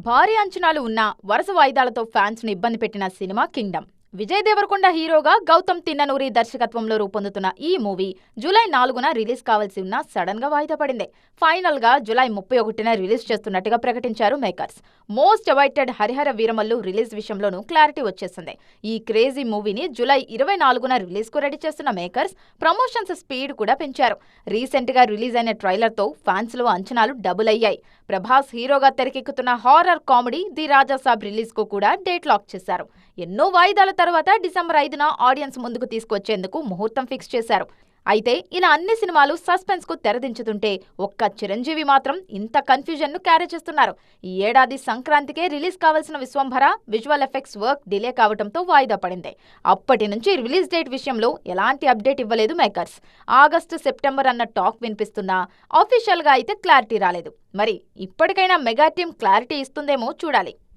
భారీ అంచనాలు ఉన్న వరుస వాయిదాలతో ఫ్యాన్స్ ను ఇబ్బంది పెట్టిన సినిమా కింగ్డమ్. విజయ్ దేవరకొండ హీరోగా గౌతమ్ తిన్ననూరి దర్శకత్వంలో రూపొందుతున్న ఈ మూవీ జూలై 4న రిలీజ్ కావాల్సి ఉన్న సడన్ గా వాయిదా పడింది. ఫైనల్ గా జూలై 31న రిలీజ్ చేస్తున్నట్టుగా ప్రకటించారు makers. Most awaited Harihara Veeramallu release విషయంలోనూ క్లారిటీ వచ్చేసింది. ఈ క్రేజీ మూవీని జూలై 24న రిలీజ్ కు రెడీ చేస్తున్న మేకర్స్ ప్రమోషన్స్ స్పీడ్ కూడా పెంచారు. రీసెంట్ గా రిలీజ్ అయిన ట్రైలర్ తో ఫ్యాన్స్ లో అంచనాలు డబుల్ అయ్యాయి. ప్రభాస్ హీరోగా తెరకెక్కుతున్న horror comedy the Raja Saab release కు కూడా డేట్ లాక్ చేశారు. ఎన్నో వాయిదాల తర్వాత డిసెంబర్ 5న ఆడియన్స్ ముందుకు తీసుకొచ్చేందుకు ముహూర్తం ఫిక్స్ చేశారు. అయితే ఇలా అన్ని సినిమాలు సస్పెన్స్ కు తెరదించుతుంటే ఒక్క చిరంజీవి మాత్రం ఇంత కన్ఫ్యూజన్ ను క్యారీ చేస్తున్నారు. ఈ ఏడాది సంక్రాంతికే రిలీజ్ కావాల్సిన Vishwambhara visual effects work delay కావడంతో వాయిదా పడింది. అప్పటి నుంచి రిలీజ్ డేట్ విషయంలో ఎలాంటి అప్డేట్ ఇవ్వలేదు మేకర్స్. ఆగస్టు సెప్టెంబర్ అన్న టాక్ వినిపిస్తున్నా అఫీషియల్ గా అయితే క్లారిటీ రాలేదు. మరి ఇప్పటికైనా మెగా టీమ్ క్లారిటీ ఇస్తుందేమో చూడాలి.